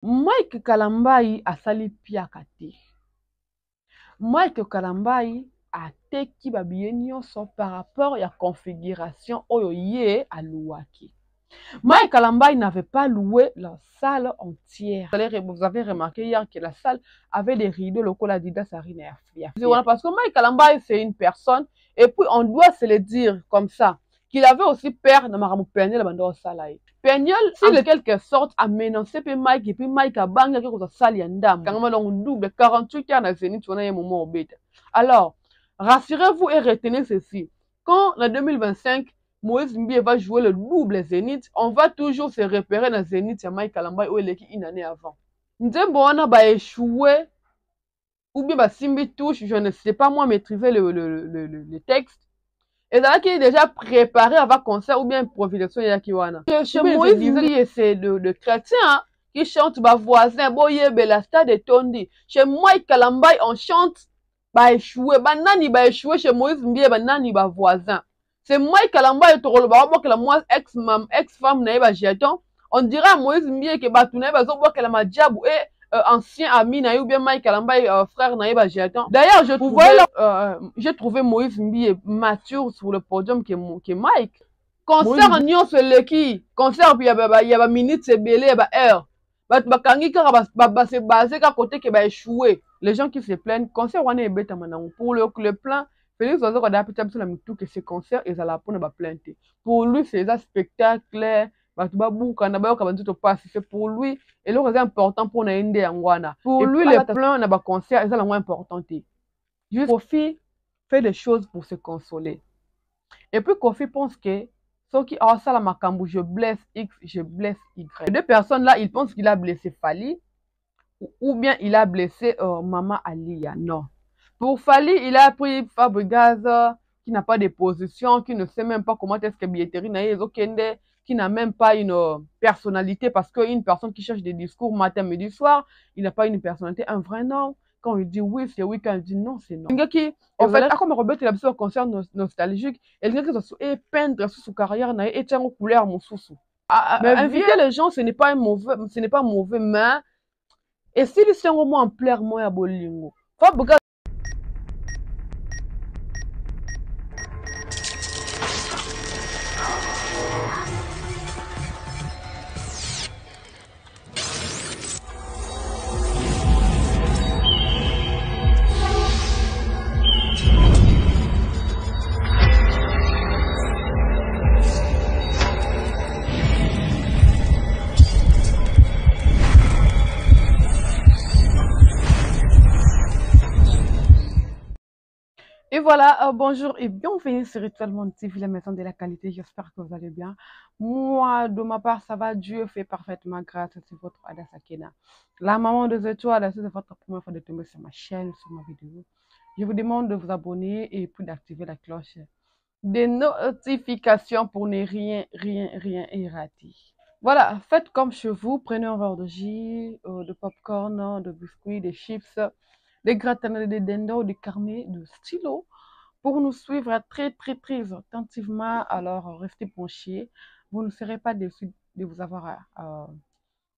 Mike Kalambai asali piaka te. Mike Kalambai ateki babiye nyonso par rapport à la configuration oyo ye alouaki. Mike Kalambai n'avait pas loué la salle entière. Vous avez remarqué hier que la salle avait des rideaux locaux la Dida Sarina. Parce que Mike Kalambai c'est une personne et puis on doit se le dire comme ça qu'il avait aussi peur de Maramou Peniel Bando Salaï. Peniel, si de quelque sorte a menacé Mike et puis Mike a bangé quelque chose sali ndam. Quand même on double 48 heures dans Zénith, on a un moment au bête. Alors, rassurez-vous et retenez ceci. Quand en 2025 Moïse Mbie va jouer le double Zénith, on va toujours se repérer dans Zénith et Mike Kalambai où il est une année avant. Ndembo on a échoué ou bien Simbi touche, je ne sais pas moi maîtriser le texte. Et là qui est déjà préparé avant concert ou bien improvisation yakiwana. Chez Moïse Mbie c'est de chrétien hein, qui chante ba voisin boye belasta de tondi. Chez Mike Kalambai on chante ba échoué, ba nani ba échoué chez Moïse Mbie ba nani ba voisin. C'est Mike Kalambai et Toroloba, que la moi ex-femme naïba jeton. On dirait à Moïse Mbie que Batounaï va zobo que la madjabou et ancien ami naïba ou bien Mike Kalambai frère naïba jeton. D'ailleurs, j'ai trouvé Moïse Mbie mature sur le podium que Mike. Concert en nyon c'est qui concert puis il y a minute c'est belé il y a heure. Bakangi ka ba se basé qu'à côté que ba échoué. Les gens qui se plaignent concert on est bête maintenant pour le plan. Félix Ozo a appris sur la mitou que ces concerts ils allaient pour ne pas plaindre. Pour lui c'est un spectacle c'est pour lui et le c'est important pour nainde angwana. Pour lui les plans na ba concert ils allaient moins important. Juste Kofi fait des choses pour se consoler. Et puis Kofi pense que ceux qui ont ça la makambu je blesse X, je blesse Y. Les deux personnes là, ils pensent qu'il a blessé Fali ou bien il a blessé Maman Alia. Non. Pour Fali, il a pris Fabregas qui n'a pas de position, qui ne sait même pas comment est-ce que billetterie n'a qui n'a même pas une personnalité parce qu'une personne qui cherche des discours matin, midi, soir, il n'a pas une personnalité, un vrai nom. Quand il dit oui, c'est oui. Quand il dit non, c'est non. En fait, comme Robert, il a besoin d'un concert nostalgique, et il peindre sous sa carrière, et tient aux couleurs mon sous. Mais inviter les gens, ce n'est pas mauvais, mais et si le sont au moins en plaire, moi, à Bolingo. Et voilà, bonjour et bienvenue sur Rituel Monde TV, la maison de la qualité. J'espère que vous allez bien. Moi, de ma part, ça va. Dieu fait parfaitement grâce. C'est votre Ada Sakina. La maman des étoiles, c'est votre première fois de tomber sur ma chaîne, sur ma vidéo. Je vous demande de vous abonner et puis d'activer la cloche des notifications pour ne rien rater. Voilà, faites comme chez vous. Prenez un verre de jus, de popcorn, de biscuits, de chips, des gratinés de dendo, des carnets, de stylo pour nous suivre très attentivement. Alors, restez penchés. Vous ne serez pas déçus de vous avoir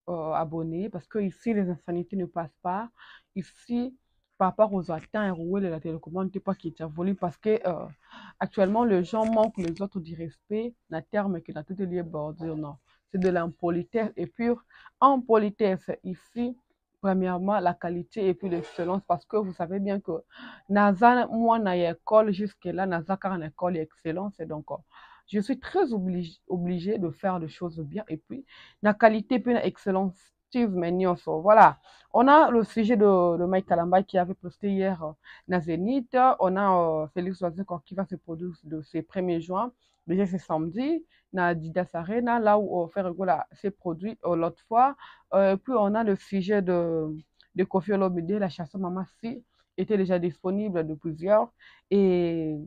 abonné parce que ici, les insanités ne passent pas. Ici, par rapport aux atteints et de la télécommande, n'est pas qui est voulu parce que actuellement, les gens manquent les autres du respect, na terme que dans tout lieu bordure, non. C'est de l'impolitesse et pure impolitesse ici. Premièrement, la qualité et puis l'excellence, parce que vous savez bien que Naza, moi, na école jusque-là, Naza, car en école, excellence, et donc, je suis très obligée de faire les choses bien, et puis, la qualité, puis l'excellence, voilà. On a le sujet de Mike Kalambai qui avait posté hier na Zénith. On a Félix Ozo qui va se produire de ses 1er juin. Déjà, c'est samedi, na Didas Arena, là où Ferregola s'est produit l'autre fois. Puis on a le sujet de Kofi Olomide, la chanson Maman Si était déjà disponible de plusieurs. Et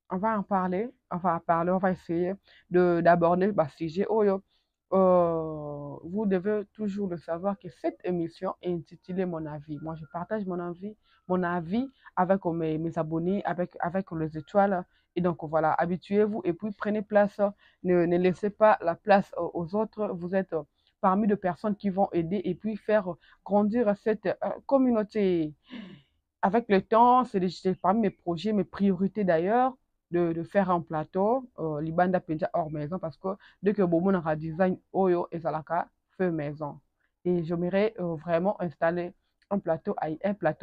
on va en parler, on va essayer d'aborder le sujet. Vous devez toujours le savoir que cette émission est intitulée Mon avis. Moi, je partage mon avis avec mes abonnés, avec les étoiles. Et donc, voilà, habituez-vous et puis prenez place. Ne laissez pas la place aux autres. Vous êtes parmi de personnes qui vont aider et puis faire grandir cette communauté. Avec le temps, c'est parmi mes projets, mes priorités d'ailleurs, de faire un plateau, Libanda Penja hors maison, parce que dès que Bomo aura design Oyo et Zalaka, fait maison. Et j'aimerais vraiment installer un plateau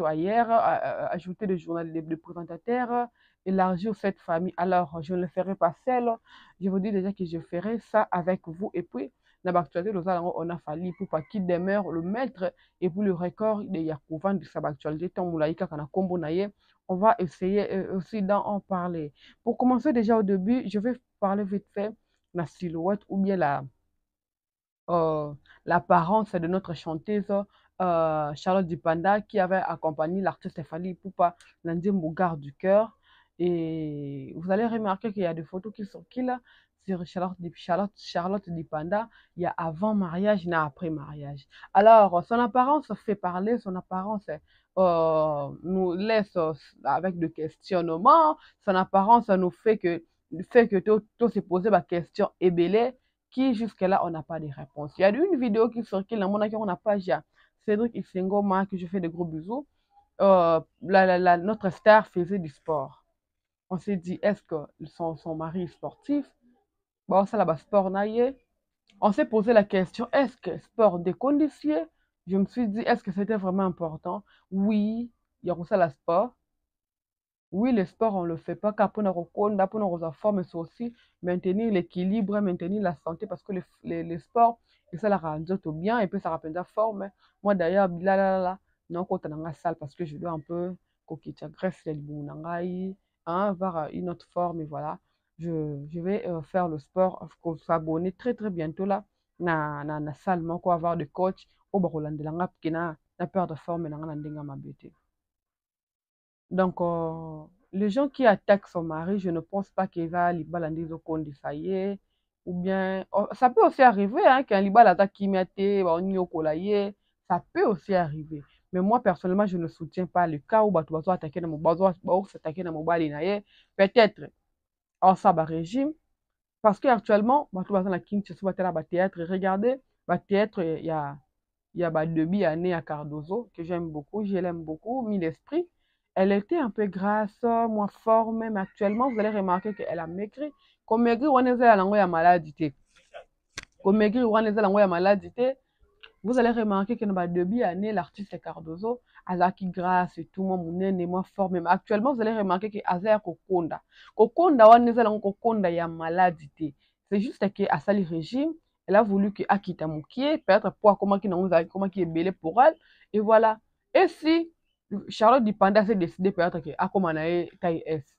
ailleurs, ajouter des journalistes, des présentateurs, élargir cette famille. Alors, je ne le ferai pas seul. Je vous dis déjà que je ferai ça avec vous. Et puis, dans l'actualité, on a fallu pour pas qu'il demeure le maître et puis le record de Yakouvan de sa actualité, tant Moulaïka kana kombo naye, on va essayer aussi d'en parler. Pour commencer déjà au début, je vais parler vite fait de la silhouette ou bien euh, l'apparence de notre chanteuse Charlotte Dupanda qui avait accompagné l'artiste Fally Ipupa Lundi Mbougar du cœur. Et vous allez remarquer qu'il y a des photos qui sont là sur Charlotte Dupanda. Il y a avant mariage et après mariage. Alors, son apparence fait parler, son apparence nous laisse avec des questionnements. Son apparence nous fait que tout se poser la question ébélée qui jusque-là, on n'a pas de réponse. Il y a une vidéo qui circule dans mon n'a pas déjà. Cédric Isengoma, que je fais de gros bisous. Notre star faisait du sport. On s'est dit, est-ce que son mari est sportif? Bon, ça là-bas, sport naïe. On s'est posé la question, est-ce que sport déconditionné? Je me suis dit, est-ce que c'était vraiment important? Oui, il y a ça la sport. Oui, le sport, on ne le fait pas qu'à pour nos forme, mais c'est aussi maintenir l'équilibre, maintenir la santé, parce que les sports, et ça la rend bien, et puis ça rappelle la forme. Moi, d'ailleurs, non, quand on est dans la salle, parce que je dois un peu, coquiller, graisse, avoir une autre forme, et voilà. Je vais faire le sport, faut s'abonner très, très bientôt là, dans la salle, moi, quoi, avoir des coachs, au barolan de la qui n'a peur de forme, et dans ma beauté. Donc, les gens qui attaquent son mari, je ne pense pas qu'il va libérer au compte ça y est. Ou bien, ça peut aussi arriver hein, qu'un libéral attaque qui mette, ça peut aussi arriver. Mais moi, personnellement, je ne soutiens pas le cas où tu vas attaquer dans mon s'attaquer dans mon bali. Peut-être en ça, régime. Parce qu'actuellement, tu vas dans la King, tu vas théâtre. Regardez, théâtre, il y a Debi Anné à Cardozo, que j'aime beaucoup, je l'aime beaucoup, mis l'esprit. Elle était un peu grasse, moins forte, même actuellement, vous allez remarquer qu'elle a maigri. Comme maigri, on est à la maladie. Comme maigri, on est à la maladie. Vous allez remarquer que dans Debi Anné, l'artiste Cardozo, elle a qui grasse et tout, moins fort. Même actuellement, vous allez remarquer que Aza Kokonda. Kokonda, on est à la Kokonda, il y a maladie. C'est juste qu'à ça, le régime, elle a voulu que Akita Moukié, peut-être pour comment qui est belé pour elle. Et voilà. Et si Charlotte Dupanda s'est décidé peut-être que Akomanae taille S,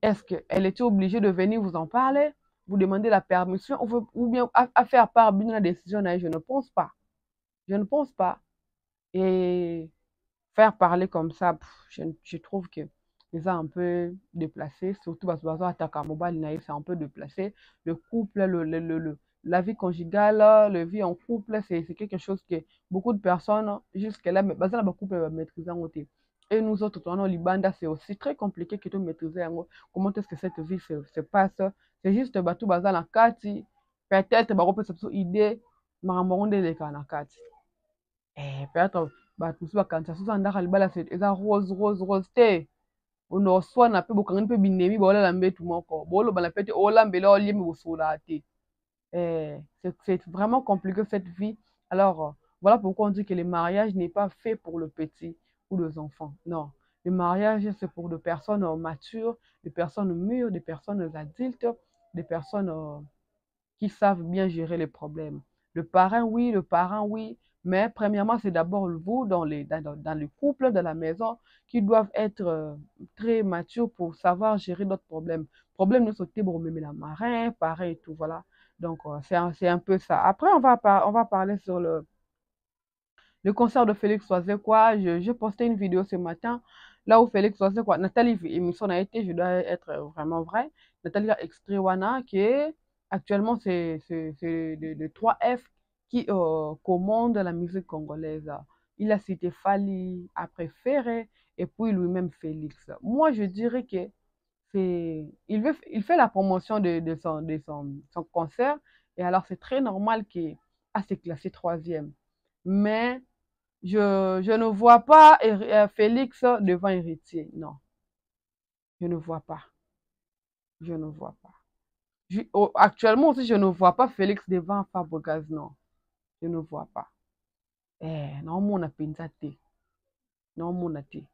est-ce qu'elle était obligée de venir vous en parler, vous demander la permission ou bien à faire part d'une la décision? Je ne pense pas. Je ne pense pas. Et faire parler comme ça, je trouve que c'est un peu déplacé, surtout parce que attaque à mobile, c'est un peu déplacé. Le couple, la vie conjugale, la vie en couple, c'est quelque chose que beaucoup de personnes, jusque-là, mais dans le couple, maîtriser en côté. Et nous autres, au Libanda, c'est aussi très compliqué que de maîtriser comment est-ce que cette vie se passe. C'est juste tout dans la carte, peut-être, on peut se idée, mais on est dans la carte. Peut-être bato mosusu bakanisa soso andaka libala eza rose te ono oswana mpe bokangani mpe binemi baolala mbetu moko bolobana mpe te olambela oliemi bosola te. C'est vraiment compliqué cette vie. Alors, voilà pourquoi on dit que le mariage n'est pas fait pour le petit ou les enfants. Non, le mariage, c'est pour des personnes matures, des personnes mûres, des personnes adultes, des personnes qui savent bien gérer les problèmes. Le parent, oui, mais premièrement, c'est d'abord vous, dans le couple, dans la maison, qui doivent être très matures pour savoir gérer d'autres problèmes. Problème de sauter pour même la marin, pareil et tout, voilà. Donc, c'est un peu ça. Après, on va parler sur le concert de Félix Oisé, quoi. Je postais une vidéo ce matin, là où Félix Oisé, quoi. Nathalie, émission a été, je dois être vraiment vrai. Nathalie a extrait Wana, qui est actuellement, c'est de 3F qui commande la musique congolaise. Il a cité Fali, après Ferré, et puis lui-même Félix. Moi, je dirais que il fait la promotion de son concert, et alors c'est très normal que à se classer troisième. Mais je ne vois pas Félix devant Héritier. Non, je ne vois pas. Je ne vois pas. Actuellement aussi, je ne vois pas Félix devant Fabregas. Non, je ne vois pas. Non, mon appétit. Non, mon appétit.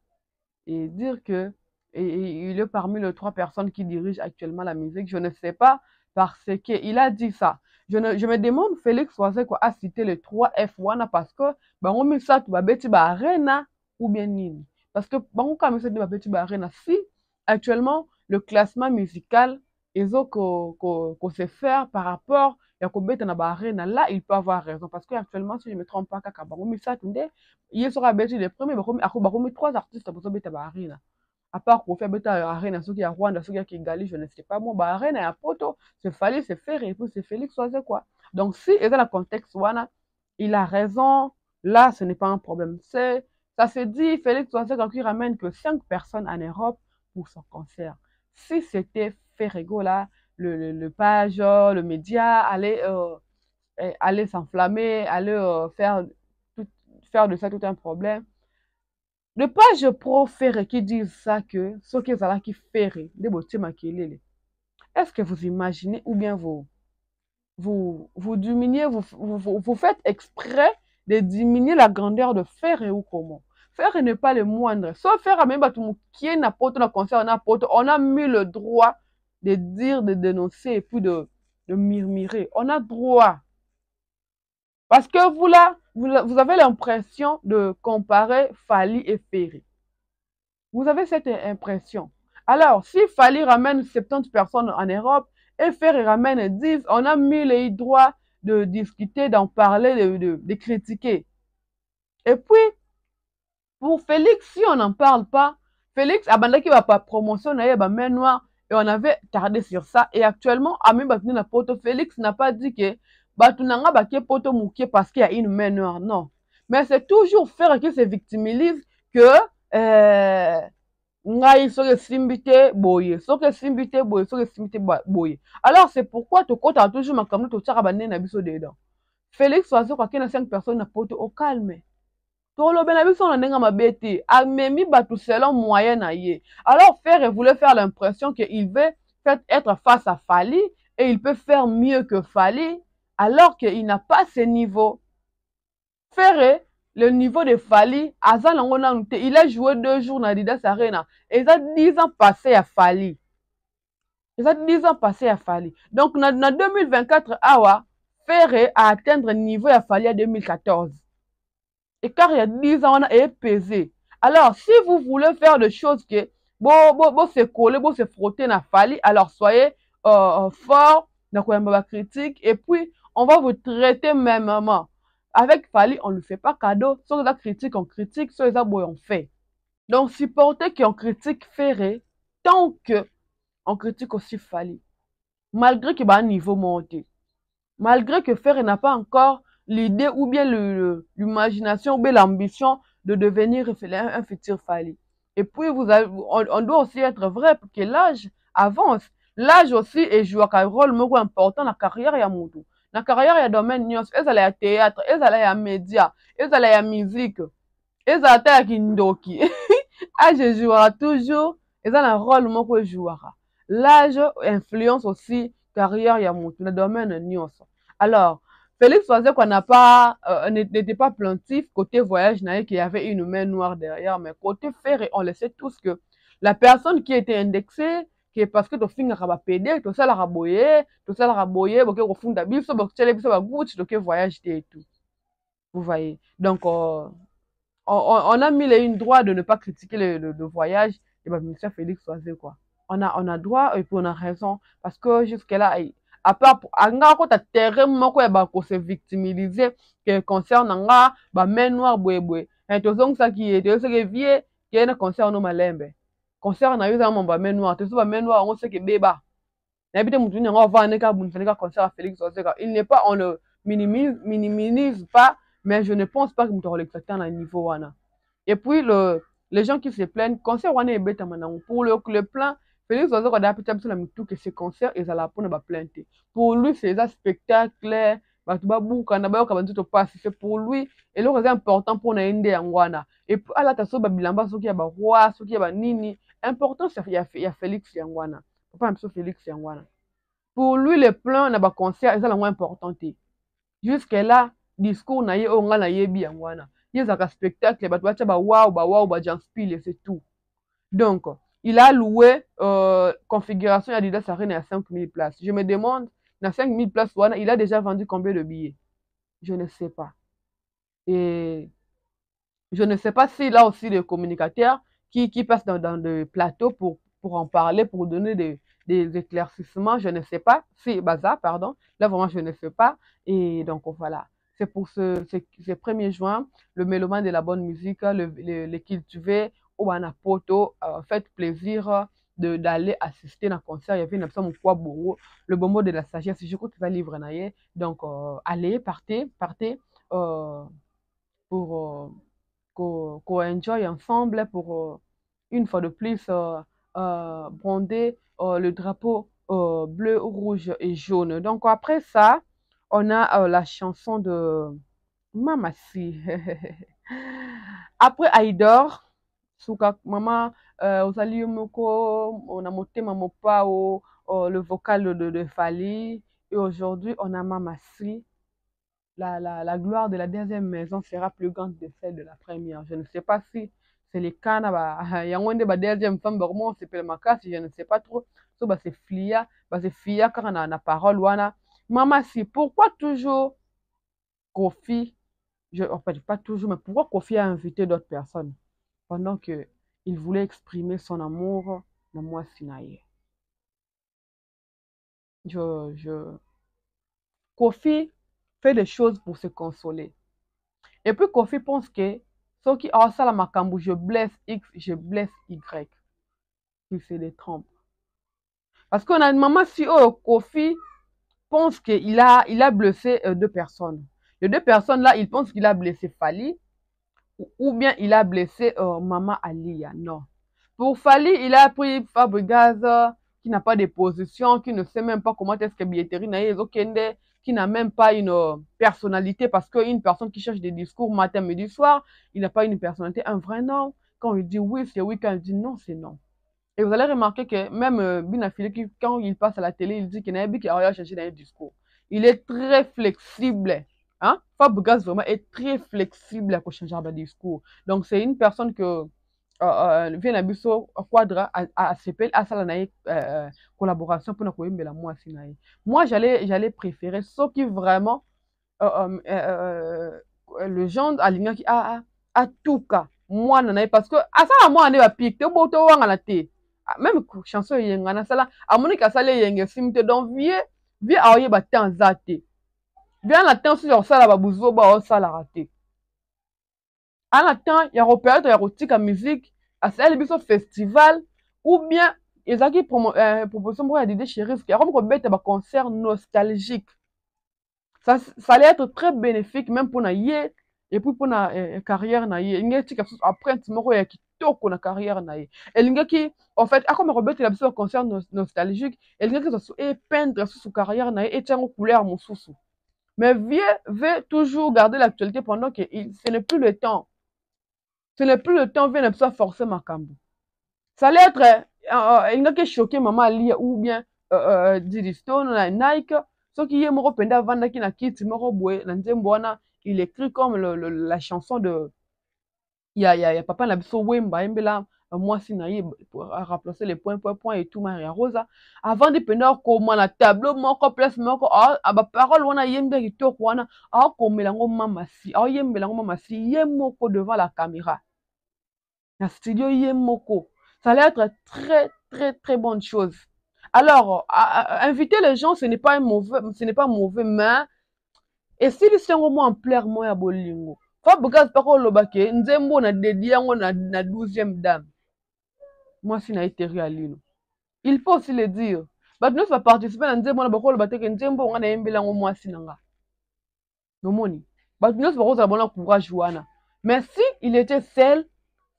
Et dire que il est parmi les trois personnes qui dirigent actuellement la musique, je ne sais pas parce qu'il a dit ça. Je me demande, Félix Oise quoi a cité les trois F1 parce que bango misa tu babeti ba arena ou bien nini. Parce que bango comme ça tu babeti ba arena si actuellement le classement musical ezo ko se faire par rapport ya ko beta na ba arena là il peut avoir raison parce que actuellement si je me trompe pas kaka bango misa tu nde il sera beti les premiers bango trois artistes pour beta ba arena à part qu'on fait beta arena ceux qui a Rwanda ceux qui a Kigali je ne sais pas moi ba arena ya poto c'est fallait se faire et puis c'est Félix Oise quoi donc si et dans le contexte wana il a raison là ce n'est pas un problème c'est ça se dit Félix Oise quand il ramène que 5 personnes en Europe pour son concert si c'était Ferrego là le page le média allait s'enflammer allait faire de ça tout un problème. Le page pro ferré qui disent ça que ce qui est là qui ferré de beauté maquillée. Est-ce que vous imaginez ou bien vous diminuez, vous faites exprès de diminuer la grandeur de Ferré ou comment? Ferré n'est pas le moindre. Sauf Ferré même qui est n'importe le concert n'importe, on a mis le droit de dire, de dénoncer et puis de murmurer. On a droit. Parce que vous là, vous avez l'impression de comparer Fally et Ferré. Vous avez cette impression. Alors, si Fally ramène 70 personnes en Europe et Ferré ramène 10, on a mis les droits de discuter, d'en parler, de critiquer. Et puis, pour Félix, si on n'en parle pas, Félix, abandonné qui va pas promotion, il y a main noire, et on avait tardé sur ça. Et actuellement, Ami Batuni na poto, Félix n'a pas dit que Batunanga Baké poto mouké parce qu'il y a une main noire. Non. Mais c'est toujours faire que se victimise que ngai soki esimbi te boye soki esimbi te boye soki esimbi te boye alors c'est pourquoi tokota toujours makambo totiaka banene na biso dedans Félix Oise kwake na 5 personnes na poto au calme tolobe na biso na ndenge mabe te amemi bato selon moyen na ye alors Ferré voulait faire l'impression qu'il veut être face à Fally et il peut faire mieux que Fally alors qu'il n'a pas ce niveau. Ferré le niveau de Fally, il a joué 2 jours dans Adidas Arena. Et il a 10 ans passé à Fally. Il a 10 ans passé à Fally. Donc, dans 2024, Ferré a atteint le niveau à Fally en 2014. Et car il y a 10 ans, on a pesé. Alors, si vous voulez faire des choses que, bon, se coller, bon, se frotter dans Fally, alors soyez fort, dans la critique, et puis, on va vous traiter mêmement. Avec Fally, on ne lui fait pas cadeau. Sur la critique, on critique. Sur les abois, on fait. Donc, supporter qu'on critique Ferré, tant que on critique aussi Fally. Malgré qu'il y a un niveau monté. Malgré que Ferré n'a pas encore l'idée ou bien l'imagination ou bien l'ambition de devenir un futur Fally. Et puis, on doit aussi être vrai que l'âge avance. L'âge aussi joue un rôle important dans la carrière de Moutou. Na carrière ya domaine nyonso ezala ya théâtre ezala ya média ezala ya musique ezala ta ya kindoki âge jouera toujours ezala un rôle moko jouera l'âge influence aussi carrière ya mutu na domaine nyonso alors Félix Oise qu'on n'a pas n'était pas plaintif côté voyage na qu'il y avait une main noire derrière mais côté Ferré on le sait tous que la personne qui était indexée que parce que tofingaka bapede tosalaka boye boke kofunda biso bokutela biso baguti toke voyage te et tout vous voyez donc on a mis une droit de ne pas critiquer le voyage et ministère Félix Oise quoi on a droit et puis on a raison parce que jusque là à part anga ko ta terrain moko ya ba ko se victimiser que concerne nga ba main noire boye et tozong ça qui est que vie qui est concerne no malembe concert na yo za mamba main noire te so ba main noire on sait que beba na bité mutu nyanga va neka bunfeka concert à Félix Oise il n'est pas on le minimise pas mais je ne pense pas que mutu relaxer à niveau wana et puis les gens qui se plaignent concert wana ebeta manango pour le plan Félix Oise ko da pita biso na mitu que ce concert ezala pona ba plainte pour lui c'est un spectacle bato babuka na bayoka banzoto pasi c'est pour lui et le important pour na ende yangwana et puis alata so babilamba soki ya baroi soki ya banini important ya Félix yangwana papa mso Félix yangwana pour lui le plan na ba concert eza lango important te jusque là discours na ye o nga na yebi yangwana yezaka spectacle bato batia ba wow ba janspile c'est tout donc il a loué configuration Adidas Arena à 5000 places. Je me demande, dans 5000 places, il a déjà vendu combien de billets? Je ne sais pas. Et je ne sais pas s'il a aussi des communicateurs qui passent dans des plateaux pour en parler, pour donner des éclaircissements. Je ne sais pas. Si, Baza, pardon. Là, vraiment, je ne sais pas. Et donc, voilà. C'est pour ce 1er juin, le mélomane de la bonne musique, le cultivé, Owana Poto, faites plaisir d'aller assister à un concert. Il y avait une absence le bonbon de la sagesse. Je crois qu'il va livrer. Donc, allez, partez pour qu'on enjoy ensemble, pour une fois de plus bronder le drapeau bleu, rouge et jaune. Donc, après ça, on a la chanson de Mamassi. Après Aïdor, Souka Mama, Ozali Moko, on a Motema Mopao, le vocal de Fali. Et aujourd'hui, on a Mamassi. La gloire de la deuxième maison sera plus grande que celle de la première. Je ne sais pas si c'est le cas. Il y a une deuxième femme, c'est pas ma casse, je ne sais pas trop. C'est Flia, c'est Fia, car on a la parole. Maman, si, pourquoi toujours Kofi, en fait, pas toujours, mais pourquoi Kofi a invité d'autres personnes pendant qu'il voulait exprimer son amour dans moi, Sinaï? Kofi fait des choses pour se consoler. Et puis Kofi pense que ceux qui ont ça la makambu, je blesse X, je blesse Y. Il se détrompe. Parce qu'on a une maman si Kofi pense qu'il a blessé deux personnes. Les deux personnes là, ils pensent qu'il a blessé Fali ou bien il a blessé maman Alia. Non. Pour Fali, il a pris Fabregas qui n'a pas de position, qui ne sait même pas comment est-ce que billetterie n'a qui n'a même pas une personnalité, parce qu'une personne qui cherche des discours matin, midi, soir, il n'a pas une personnalité, un vrai nom. Quand il dit oui, c'est oui, quand il dit non, c'est non. Et vous allez remarquer que même Binafile, quand il passe à la télé, il dit qu'il n'a pas cherché dans un discours. Il est très flexible. Hein? Fabregas vraiment est très flexible à changer de discours. Donc c'est une personne que vient à biso quadra à CPL à ça collaboration pour nous la moi sinaï. Moi j'allais préférer ceux qui vraiment le genre aligné qui a tout cas moi nanaï parce que à ça moi on est à pique te boto wanga la te même chanson yenga sala amoni ka sala yenge simte donc vie a oye ba temps zate bien la temps sur ça ba buzo ba o sala raté à la temps il y a repéré ya rotika musique à ça biso festival ou bien ezaki proposition pour ya Didé Chérif qui a comme bête ba concert nostalgique. Ça allait être très bénéfique même pour naïe et puis pour na carrière naïe. Il y a après tu m'aurais qui toko na carrière naïe. Et il y a qui en fait à comme Robert il a besoin de concert nostalgique. Et il y a qui ça peindre sur carrière naïe et tiens aux couleurs mon sous. Mais vieux veut toujours garder l'actualité pendant que ce n'est plus le temps. Ce n'est plus le temps vient de forcer ma cambo. Ça allait être il y a qui choqué maman Ali ou bien Diddy Stone Nike. Ce qui est moro penda vanda qui na kiti moro boy na nzembo wana il écrit comme la chanson de il y a papa na biso wemba embela moi si na ye pour remplacer les points et tout Maria Rosa avant de penda comme na tableau moko place moko ba parole wana yembe kitoko wana komela ngo mama si yembela ngo mama si yemoko devant la caméra na studio yemoko ça allait être très très très bonne chose. Alors, inviter les gens, ce n'est pas mauvais, mais et si ils sont au moins en plaire moi à bolingo. Fabregas par lobake, nzembo na dédié na 12e dame. Moi si na été réalino. Il faut aussi le dire. Bah nous va participer à nzembo na bakolo bateke nzembo nga na yembela ngo moi si nanga. Nomoni. Bah nous va rosa bon courage wana. Mais si il était seul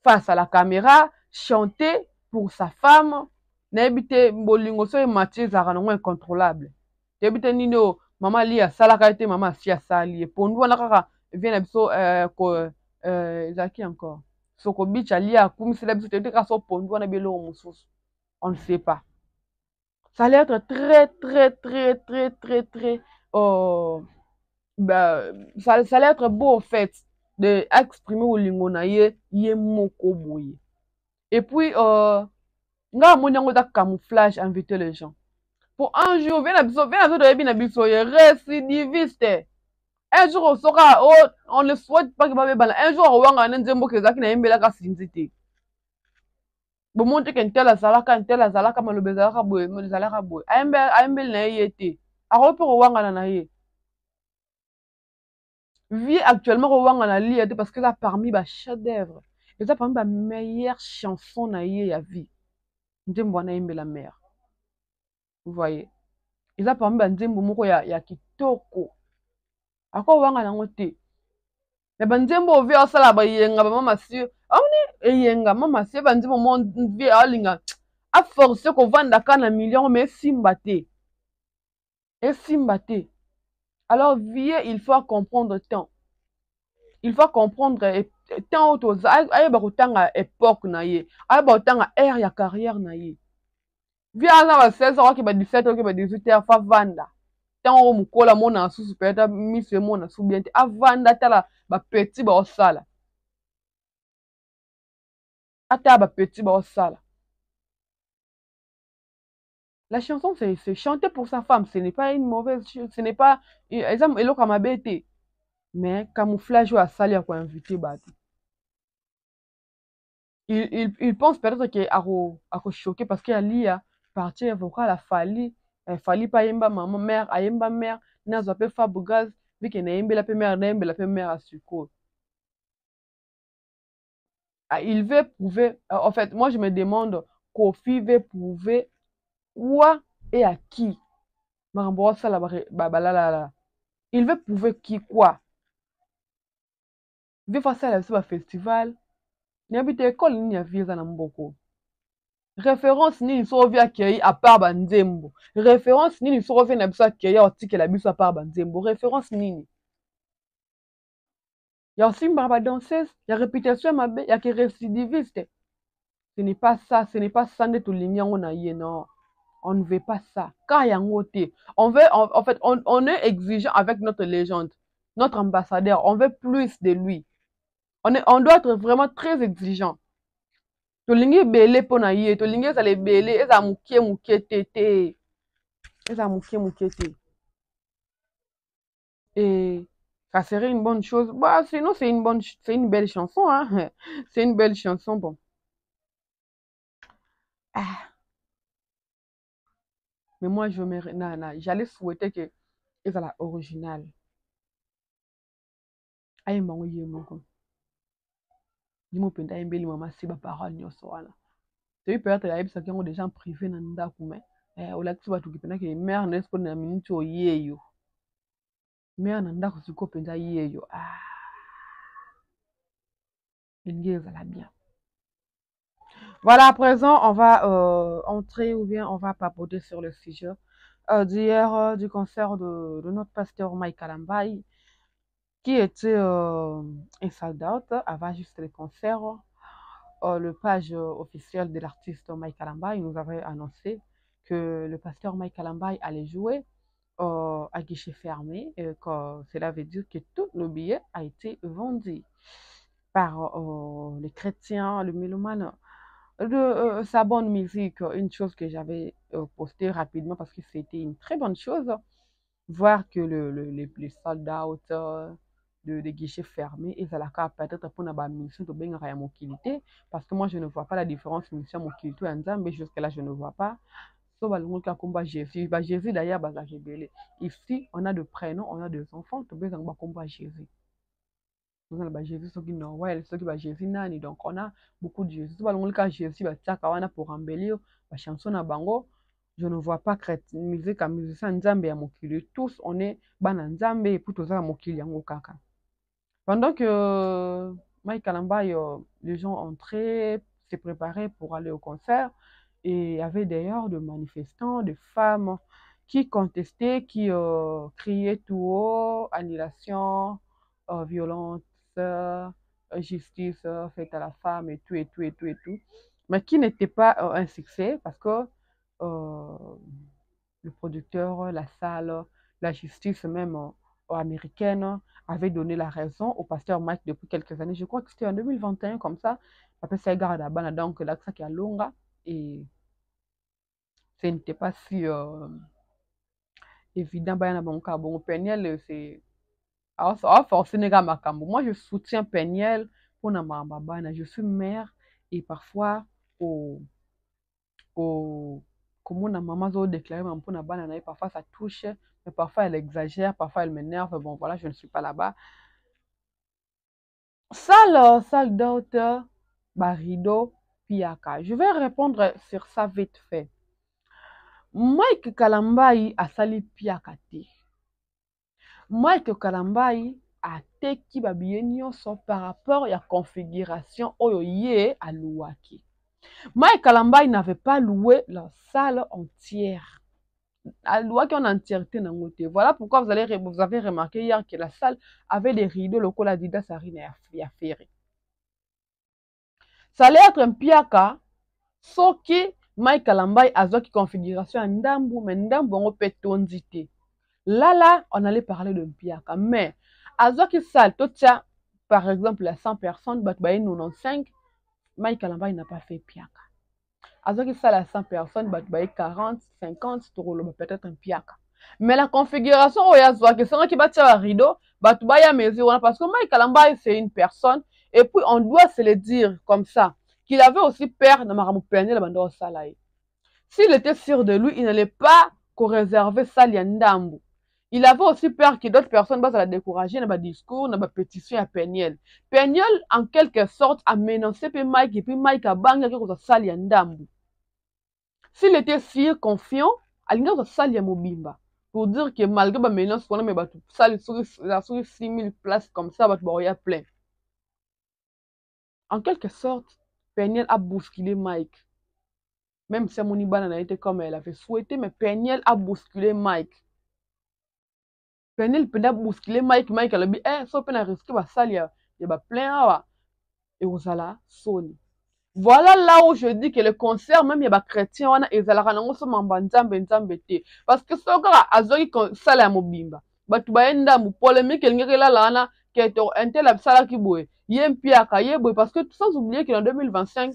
face à la caméra, chanter pour sa femme, n'habite bolingo so matière za rango incontrôlable. N'habite nino Maman li asalaka ete maman asi asali ye pondu wana kaka vie na biso ezalaki encore soko bicha li akumisela biso toyete kaka so pondu wana biloko mosusu on ne sait pas. Ça allait être très très très très très très ça allait être beau en fait de exprimer olingo na ye moko boye. Et puis nga amoni yango eza camouflage inviter les gens pour un jour viens na biso toyebi na biso ye récidiviste. Un jour osoka on ne souhaite pas que babebana un jour owanga na nzembo ke ezalaki na yembelaka sinzi te bomonte ke ntel azalaka maloba ezalaka boye ayembeli na ye te akoki mpe kowangana na ye vie actuellement kowangana lia te parce que eza parmi bachef d'œuvre eza parmi bameilleure chanson na ye ya vie nzembo wana ayembela mare vous voyez eza parmi banzembo moko ya kitoko akowanga nango te me banzembo ovie osala bayenga bamama sie aoni eyenga mama sie banzembo mo vie aolinga aforce kovandaka na million me esimba te alors vie il faut comprendre temps il faut comprendre temps oyo ayeba kotanga époque na ye ayeba kotanga aire ya carrière na ye vie aza ba 16 heures oke ba 17 heures oke ba 18 heures fa vanda ntango oyo mokola mona susu peut-être miso emona su bien te avanda tala bapeti baosala atala bapeti baosala. La chanson c'est chanter pour sa femme, ce n'est pas une mauvaise chose, ce n'est pas exemple eloko mabe te mais camouflage oyo asali ya koinvite bato il pense peut-être que akochoke parce que alia partir vocal afali pa ayemba mama mère ayemba mère nazwa mpe fabugaz vike nayembela mpe mère nayembela mpe mère asikoyo. Il veut prouver en fait moi je me demande Kofi veut prouver quoi et à qui makambo osala balalala il veut prouver qui quoi veut faire ça biso bafestival nayebi te ekole nini ya vie eza na mboko référence nini soko vi akei à part banzembo référence nini soko vi na biso akei ya otikela biso à part banzembo référence nini ya osimbaka badanseuse ya réputation ya mabe ya ke récidiviste ce n'est pas ça nde tolingi yango na ye non on ne veut pas ça car yango te on veut en fait on est exigeant avec notre légende notre ambassadeur on veut plus de lui on doit être vraiment très exigeant tolingi ebele mpo na ye tolingi ezala ebele ezala moke te ezala moke te et ça serait une bonne chose bah sinon c'est une belle chanson hein c'est une belle chanson bon ah. Mais moi j'allais souhaiter que ezala original ayembango ye moko ndimo mpenza ayembeli mama si baparole nyonso wana toyebi peut-être ayebisaki yango déjà privé na ndako me olakisi bato kipendaki mare na esiko na miniti oyeyo mare na ndako sikoyo mpenza yeyo elingi ezala bien. Voilà, à présent, on va entrer ou bien on va papoter sur le sujet d'hier du concert de notre pasteur Mike Kalambai, qui était un sold-out avant juste le concert. Le page officielle de l'artiste Mike Kalambai nous avait annoncé que le pasteur Mike Kalambai allait jouer à guichet fermé et que cela veut dire que tout le billet a été vendu par les chrétiens, le mélomane de sa bonne musique, une chose que j'avais postée rapidement parce que c'était une très bonne chose, voir que les soldats de guichets fermés, ils allaient peut-être pour la mission de bien à mobilité, parce que moi je ne vois pas la différence mission mobilité en Zambie, mais jusque là je ne vois pas. Jésus, Jésus d'ailleurs, ici on a de prénoms, on a des enfants, tu besoin de combat Jésus. Jésus soki Noël soki Jésus nani donc on a beaucoup de Jésus balongoli ka Jésus batiaka wana pour embellir ba chanson na bango je ne vois pas musique à musicien nzambe ya mokili tous on est bana nzambe et puis toza mokili yango kaka pendant que Mike Kalambai les gens entraient se préparaient pour aller au concert et il y avait d'ailleurs des manifestants des femmes qui contestait, qui criait tout haut, annulation, violence, justice faite à la femme et tout, et tout, et tout, et tout. Mais qui n'était pas un succès parce que euh, le producteur, la salle, la justice même américaine avait donné la raison au pasteur Mike depuis quelques années. Je crois que c'était en 2021 comme ça. Après ça, garde à Bana, donc là, ça qui a longa et ce n'était pas si évident. Bah, bon, bon, Peniel, c'est. Alors, forcément, moi, je soutiens Peniel pour Namambabana. Je suis mère et parfois, au, comme on a maman zo déclaré même pour Nabana, parfois ça touche, mais parfois elle exagère, parfois elle m'énerve. Bon, voilà, je ne suis pas là-bas. Salle d'auteur, Barido, Piaka. Je vais répondre sur ça vite fait. Mike Kalambai a sali Piaka te. Mike Kalambai a teki babiye nyonso par rapport à la configuration oyo ye a louaki. Mike Kalambai n'avait pas loué la salle entière. A louaki en entièreté dans côté. Voilà pourquoi vous avez remarqué hier que la salle avait des rideaux locaux la Dida Sarina ya ferré. Ça allait être un piaka, sauf que Mike Kalambai a une configuration en ndambu, mais ndambu on peut tonzité. Là, on allait parler d'un piaka, mais à ce salle, tout ça, par exemple, à 100 personnes, bah, 95, Mike Kalambai n'a pas fait piaka. À ce salle à 100 personnes, bah, 40, 50, peut-être un piaka. Mais la configuration, oh, y a que c'est qui bâtit un rideau, bah, tu vas mesure, parce que Mike Kalambai, c'est une personne, et puis on doit se le dire comme ça, qu'il avait aussi peur de Maramou Pené, la bande au salaï. S'il était sûr de lui, il n'allait pas réserver ça Liandambu. Il avait aussi peur que d'autres personnes vont la décourager dans le discours, dans la pétition à Peniel. Peniel, en quelque sorte, a menacé Mike et puis Mike a bangé que ça Liandambu. S'il était si confiant, il a ça Liamobimba. Pour dire que malgré la menace, on a mis sur 6000 places comme ça, il y a plein. En quelque sorte, Peniel a bousculé Mike. Même si Monibana n'a été comme elle avait souhaité, mais Peniel a bousculé Mike. Peniel peut bousculer Mike. Mike a dit, so peut risquer ma salle, il y a plein et vous allez sonner. Voilà là où je dis que le concert, même il y a des chrétiens, on a des parce que ce gars a zoé salle à Mobimba. But baenda mu polémique il ngere la lana qui est un tel absala qui boue. Yem pia kaye boue parce que sans oublier qu'en 2025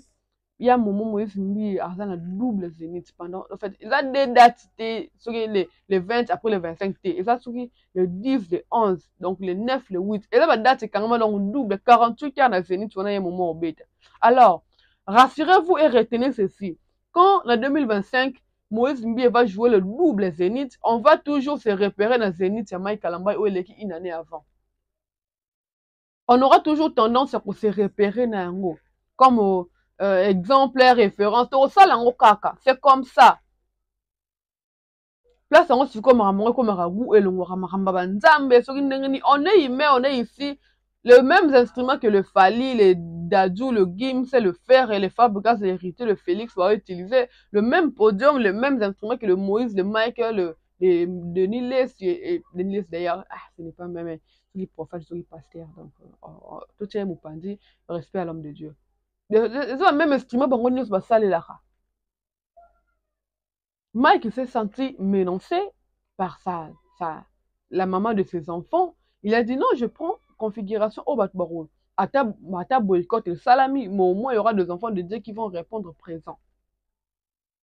il y a un moment où il y a un double zénith pendant en fait il y a des dates sur les 20 après les 25 t et ça sur le 10 le 11 donc le 9 le 8 et là la date c'est quand même donc double 48 heures dans zénith on a un moment au bête. Alors rassurez-vous et retenez ceci, quand en 2025 Moïse Mbie va jouer le double zénith, on va toujours se repérer dans zénith à Mike Kalambai ou l'équipe une année avant. On aura toujours tendance à se repérer dans Yango. Comme exemplaire, référence, c'est comme ça. Place on est comme on est ici, les mêmes instruments que le Fali, les Dadju, le Gims, le fer et les Fabregas hérités, le Félix va utiliser le même podium, les mêmes instruments que le Moïse, le Michael, le Denis Les, et Denis Les d'ailleurs, ce n'est pas même les prophètes, les pasteurs, donc tout est moupandi, respect à l'homme de Dieu. Les mêmes instruments, on va saler là. Mike s'est senti menacé par la maman de ses enfants. Il a dit non, je prends configuration au Batbarou. À ta boycott et salami, mais au moins il y aura des enfants de Dieu qui vont répondre présent.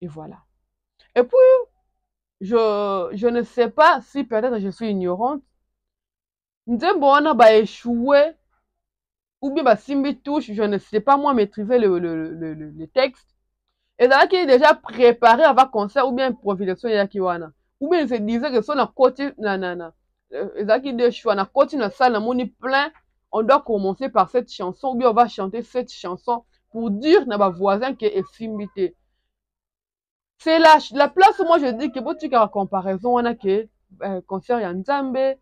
Et voilà. Et puis, je ne sais pas si peut-être je suis ignorante. Nzembo va échouer ou bien Simbi touche, je ne sais pas moi maîtriser le texte. Et là qui est déjà préparé avant concert ou bien improvisation yakiwana. Ou bien il se disait que son a côté nanana. Et là qui de choix na côté na salle na moni plein, on doit commencer par cette chanson ou bien on va chanter cette chanson pour dire na ba voisin que est simbité. C'est la place où moi je dis que tu as comparaison on a que concert ya Nzambe.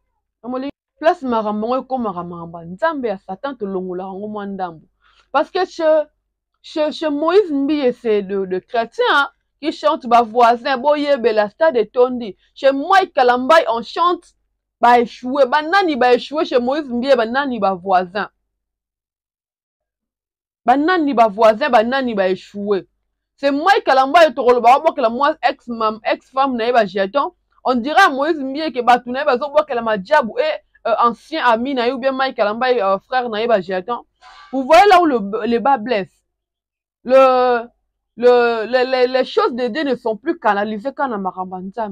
Place marambo comme maramamba Nzambe ya Satan to longola ngo mwandambo. Parce que chez Moïse Mbie, c'est de chrétien, hein? qui chante bah voisin, boye la stade de Tondi. Chez Mike Kalambay, on chante bah échoué, bah nani bah échoué chez Moïse Mbie, bah nani bah voisin. Bah nani bah voisin, bah nani bah échoué. C'est Mike Kalambay to le bah que la moi ex-femme naïe bah jeton. On dirait à Moïse Mbie que bah tout naïe bah zo que la ma diable et ancien ami naïe ou bien Mike Kalambay frère naïe bah jeton. Vous voyez là où le bas blesse. Le les choses de Dieu ne sont plus canalisées quand on a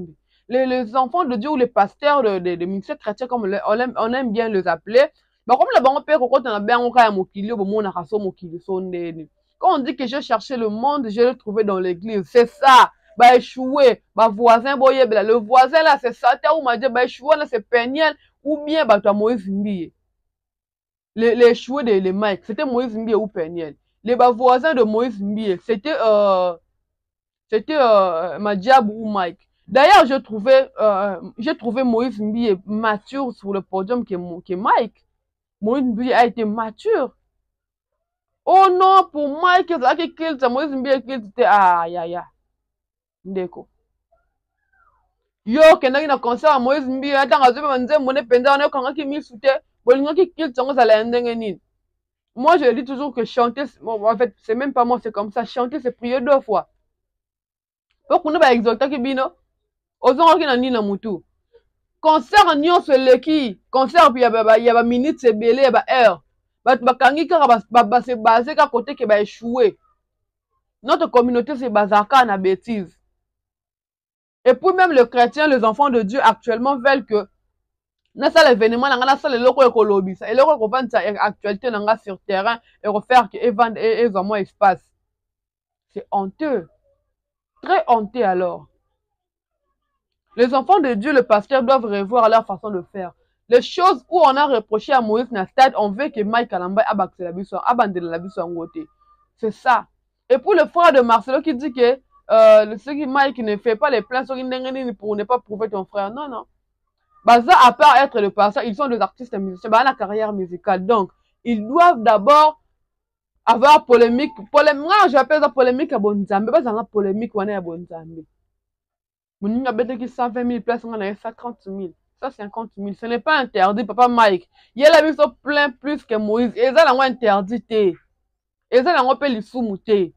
les enfants de Dieu ou les pasteurs de ministères chrétiens, comme on aime bien les appeler, bah, comme la banque père, quand on a bien on a mokili, quand on dit que j'ai cherché le monde, je l'ai trouvé dans l'église. C'est ça. Bah, échoué. Bah, voisin, boye, le voisin là, c'est ça. Ou m'a dit, bah, échoué là, c'est Peniel. Ou bien, bah, toi, Moïse Mbie. Les échoués de les Mike, c'était Moïse Mbie ou Peniel. Les bah, voisins de Moïse Mbie, c'était Madiab ou Mike. D'ailleurs, j'ai trouvé Moïse Mbie mature sur le podium que Mike. Moïse Mbie a été mature. Oh non, pour Mike, c'est Moïse Mbie qui était aïe aïe aïe. Ndeko. Yo, kendaki na concert à Moïse Mbie, attends, azobe manze mone penda on est kanga ki mi soute, bolingo ki kill tongo za la ndenge nini. Moi, je dis toujours que chanter, bon, en fait, c'est même pas moi, c'est comme ça. Chanter, c'est prier 2 fois. Pour qu'on ait exalté qui bino, osons qui n'a ni na mutu. Concert nyonso eleki, concert puis il y a minutes c'est belé, il y a heure. Bakangi kaka se basé ka côté que ba échouer. Notre communauté c'est bazaka na bêtise. Et puis même les chrétiens, les enfants de Dieu actuellement veulent que na ça l'événement na ça le loko ekolobi ça. Et le loko vendre sa actualité na sur terrain et refaire que vendre et vraiment espace. C'est honteux. Très honteux alors. Les enfants de Dieu, le pasteur, doivent revoir leur façon de faire. Les choses où on a reproché à Moïse Nastad, on veut que Mike Kalambay abandonne la vie sur un côté. C'est ça. Et pour le frère de Marcelo qui dit que ce qui Mike ne fait pas les plans pour ne pas prouver ton frère. Non, non. Bah, ça, à part être le pasteur, ils sont des artistes musiciens, bah, la carrière musicale. Donc, ils doivent d'abord avoir polémique. Moi, j'appelle ça polémique à Bonzambe. Pas ça polémique ou à Bonzambe. Mon a bêté 120 000 places, on a 130 000, 150 000. Ce n'est pas interdit, papa Mike. Il y a la vie sur plein plus que Moïse. Et ça, là, interdit. Et ça, là, on peut les sous-mouter.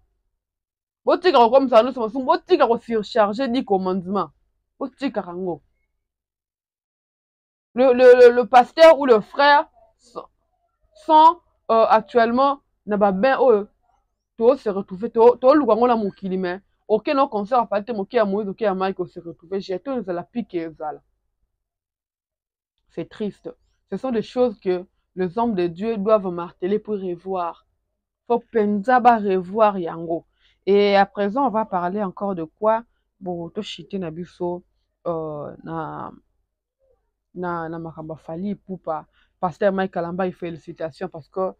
Botika comme ça, nous sommes sous botika surchargé du commandement. Botika rango. Le pasteur ou le frère sont actuellement, n'a pas bien, tout se retrouver, tout le monde a mon kilime. Ok, non, concert à partir de à Moïse, ok, à Mike, se retrouver. J'ai tout, la pique et ça. C'est triste. Ce sont des choses que les hommes de Dieu doivent marteler pour revoir. Faut pensaba revoir yango. Et à présent, on va parler encore de quoi? Bon, to chité na biso na makamba fali poupa. Pasteur Mike Kalamba, félicitations parce que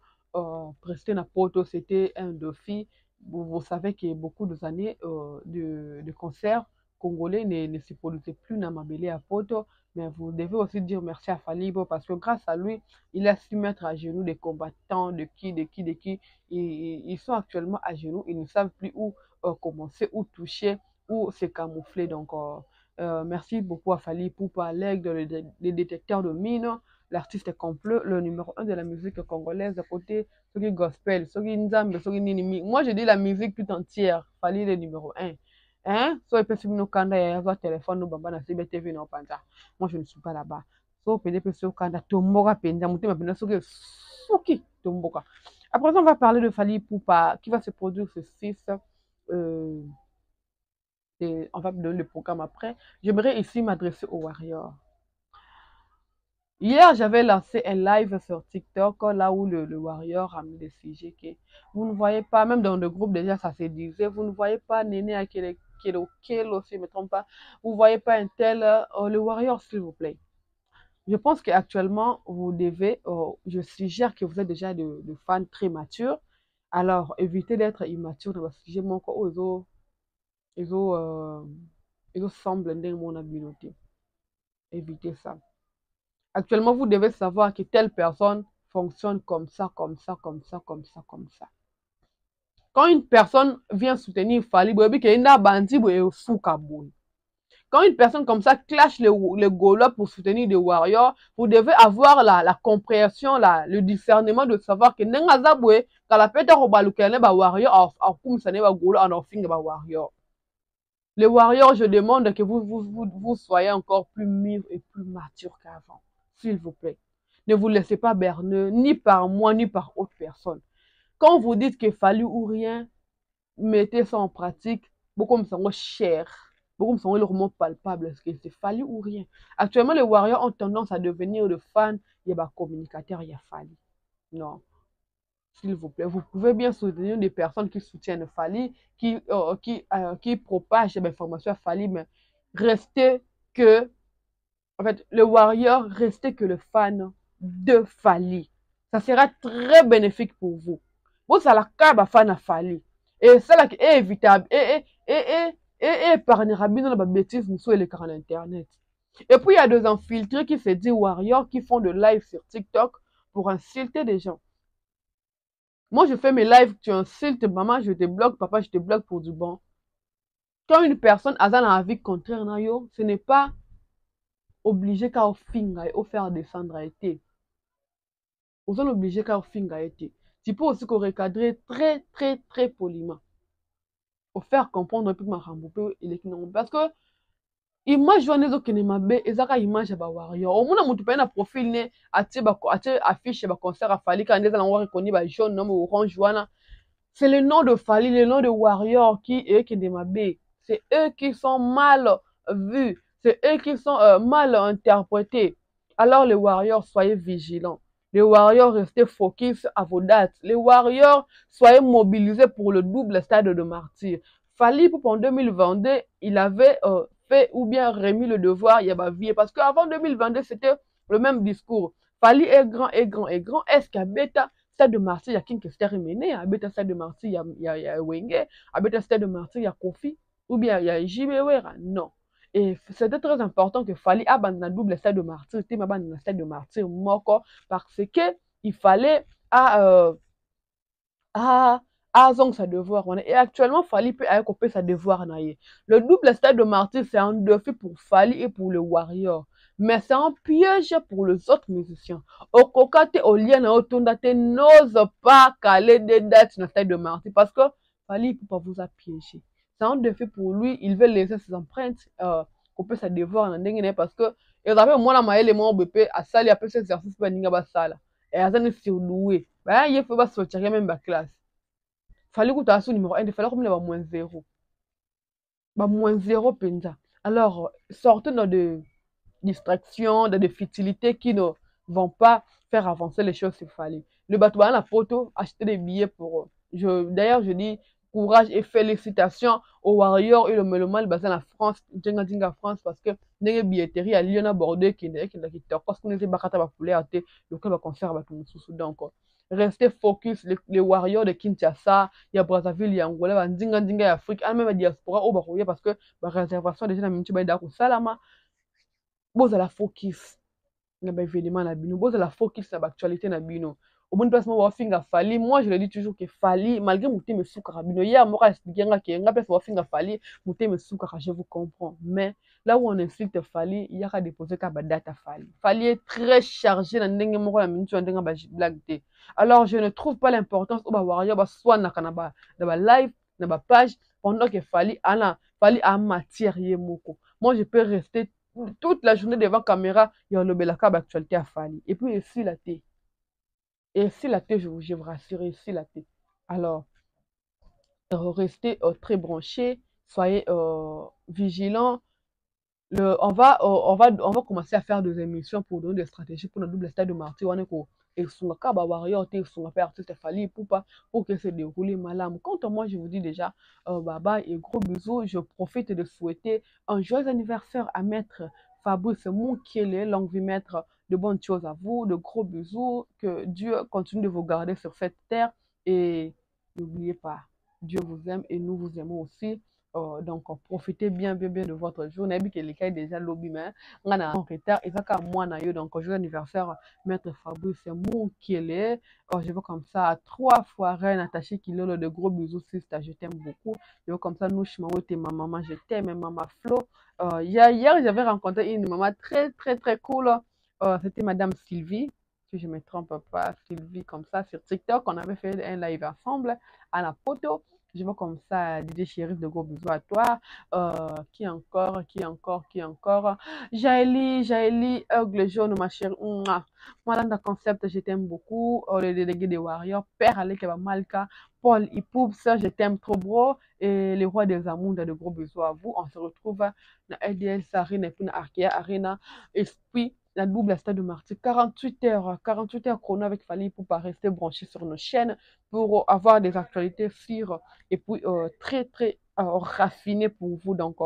prester na poto, c'était un défi. Vous savez qu'il y a beaucoup d'années de concerts congolais ne se produisaient plus dans Mabélé à poto. Mais vous devez aussi dire merci à Falibo parce que grâce à lui, il a su mettre à genoux des combattants de qui. Ils sont actuellement à genoux, ils ne savent plus où commencer, où toucher, où se camoufler. Donc, merci beaucoup à Fali Poupa, l'aigle, les détecteurs de mines, l'artiste complet, le numéro 1 de la musique congolaise, à côté, ce qui gospel, ce qui nzambe, ce qui ninimi. Moi, je dis la musique tout entière, Fali le numéro 1. Hein? So, peut nous kanda ya téléphone, nous bamba na CBTV no panja. Moi, je ne suis pas là-bas. So, peut-être so kanda tomboka penja, mutima penja, so que souki tomboka. Après, on va parler de Fali Poupa, qui va se produire ce 6 et on va me donner le programme après. J'aimerais ici m'adresser aux Warriors. Hier, j'avais lancé un live sur TikTok, là où le Warrior a mis des sujets que vous ne voyez pas, même dans le groupe déjà, ça se disait, vous ne voyez pas Néné à Kelo, si je ne me trompe pas, vous ne voyez pas un tel, le Warrior, s'il vous plaît. Je pense qu'actuellement, vous devez, je suggère que vous êtes déjà de fans très matures, alors évitez d'être immature dans le sujet, mon corps aux autres. Ils semblent dans mon communauté. Évitez ça. Actuellement, vous devez savoir que telle personne fonctionne comme ça, comme ça, comme ça, comme ça, comme ça. Quand une personne vient soutenir Fally, quand une personne comme ça clash les Gaulois pour soutenir des warriors, vous devez avoir la compréhension, le discernement de savoir que Nengazabwe, quand la pète robalukene ba warrior, a kum sane ba Gaulois en offing ba warrior. Les warriors, je demande que vous soyez encore plus mûrs et plus matures qu'avant. S'il vous plaît. Ne vous laissez pas berner, ni par moi, ni par autre personne. Quand vous dites qu'il fallait ou rien, mettez ça en pratique. Beaucoup me semble cher. Beaucoup me semble le mot palpable. Est-ce que c'est fallu ou rien? Actuellement, les warriors ont tendance à devenir de fans. Il y a des communicateurs, il y a fallu. Non. S'il vous plaît, vous pouvez bien soutenir des personnes qui soutiennent Fally, qui propagent des informations à Fally, mais restez que, en fait, le warrior, restez que le fan de Fally. Ça sera très bénéfique pour vous. Vous, ça la cabe fan à Fally. Et ça là est évitable. Et épargnera bien dans la bêtise, nous sur les sur Internet. Et puis, il y a des infiltrés qui se disent warriors, qui font de live sur TikTok pour insulter des gens. Moi, je fais mes lives, tu insultes maman, je te bloque, papa, je te bloque pour du bon. Quand une personne a un avis contraire, ce n'est pas obligé qu'à faire descendre à été. Vous êtes obligé qu'à finga été. Tu peux aussi recadrer très, très, très poliment. Pour faire comprendre un peu ma ramboupe, il est non. Parce que, image journée zo kene mabe ezaka image ba warrior omuna mutu pe na profil ne atie affiche ba concert a Fally quand les allons reconnaître ba jaune non orange wana. C'est le nom de Fally, le nom de warrior qui est kene mabe. C'est eux qui sont mal vus, c'est eux qui sont mal interprétés. Alors les warriors, soyez vigilants. Les warriors, restez focus à vos dates. Les warriors, soyez mobilisés pour le double stade de martyr. Fally, en 2022, il avait fait ou bien remis le devoir, il y a vie. Parce qu'avant 2022, c'était le même discours. Fally est grand, est grand, est grand. Est-ce qu'à Beta, stade de Marseille, il y a King Mené, à Beta, stade de Marseille, il y a Wenge, à Beta, stade de Marseille, il y a Kofi, ou bien il y a JB Wera? Non. Et c'était très important que Fally abandonne le double stade de martyr, il abandonne le stade de martyr moko, parce que il fallait à zong sa devoir. Et actuellement, Fally peut aller couper sa devoir. Le double stade de martyr, c'est un défi pour Fally et pour le warrior. Mais c'est un piège pour les autres musiciens. Okokate Olien Otondate n'ose pas caler des dates dans le stade de martyr parce que Fally ne peut pas vous piéger. C'est un défi pour lui. Il veut laisser ses empreintes, couper sa devoir parce que et vous moi la maille les mots BP à salle après cet exercice pour ninga basala. Et à ça ne s'est loué. Ben il faut pas sortir même la classe. Fallait que tu aies numéro 1, il fallait comme le moins 0. Moins 0 penza. Alors, sortez dans des distractions, dans des futilités qui ne vont pas faire avancer les choses, il fallait. Le bateau à la photo, acheter des billets pour eux. D'ailleurs, je dis courage et félicitations aux Warriors et le Meloman basé en France, Djenga Djenga France, parce que les billetteries à Lyon à Bordeaux, qui est parce qu'on était bakata bakule à te, le club va conserver tout le Soudan encore. Restez focus, les Warriors de Kinshasa, il y a Brazzaville, il y a Angola, il y a Djenga Djenga Afrique, même la diaspora au Barouya, parce que la réservation déjà dans Minchi Baïda Salama, vous la focus. Na ba événement na bino boza la focus na actualité na bino au bon place mo finga Fally moi je le dis toujours que Fally malgré muteme suka bino hier moi expliquer nga que nga place mo finga Fally muteme suka je vous comprends mais là où on insulte Fally il y a qu'à déposer ka ba date à Fally Fally est très chargé na ndenge moko na minute ndenge ba blague te alors je ne trouve pas l'importance au ba warrior ba soit na kanaba na ba live na ba page pendant que Fally a matière moko moi je peux rester toute la journée devant caméra, il y a le belaka actualité à Fally. Et puis ici la thé. Et ici la thé, je vous rassure, ici la thé. Alors, restez très branchés, soyez vigilants. On va commencer à faire des émissions pour donner des stratégies pour le double stade de martyr. On est quoi? Et son cas, warrior, son père, artiste Fally pour que ça déroule malam. Quant à moi, je vous dis déjà, baba et gros bisous. Je profite de souhaiter un joyeux anniversaire à Maître Fabrice Mukiele, longue vie maître, de bonnes choses à vous, de gros bisous, que Dieu continue de vous garder sur cette terre et n'oubliez pas, Dieu vous aime et nous vous aimons aussi. Donc, profitez bien, bien, bien de votre jour. On a vu que les cas déjà lobby, mais on a en retard. Et ça, quand moi, donc, joyeux anniversaire, Maître Fabrice, c'est mon qui est. Je veux comme ça, 3 fois reine attachée qui l'a de gros bisous, sister, je t'aime beaucoup. Je veux comme ça, nous, je m'en ma maman, je t'aime, maman Flo. Hier, j'avais rencontré une maman très, très, très cool. C'était Madame Sylvie, si je ne me trompe pas, Sylvie, comme ça, sur TikTok. On avait fait un live ensemble à la photo. Je vois comme ça, DJ Shérif, de gros bisous à toi. Qui encore, qui encore, qui encore? Jaëli, Aigle Jaune, ma chérie. Mouah. Moi, dans le concept, je t'aime beaucoup. Le délégué des Warriors, Père Alec Malka, Paul Ipoub, ça, je t'aime trop, bro. Et les rois des amours, de gros bisous à vous. On se retrouve dans LDL Sarine et puis dans Arkea Arena. Esprit, la double stade de Martyr. 48 heures chrono avec Fali pour pas rester branché sur nos chaînes, pour avoir des actualités sûres et puis très, très raffinées pour vous. Donc,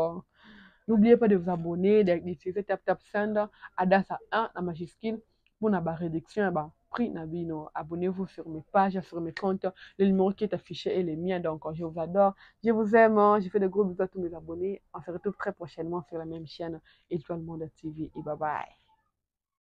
n'oubliez pas de vous abonner, d'utiliser Send, Adassa 1, la majuscule, pour la réduction, prix Nabino. Abonnez-vous sur mes pages, sur mes comptes. Le numéro qui est affiché est le mien. Donc, je vous adore. Je vous aime. Je fais de gros bisous à tous mes abonnés. On se retrouve très prochainement sur la même chaîne, Étoile Monde TV. Et bye bye.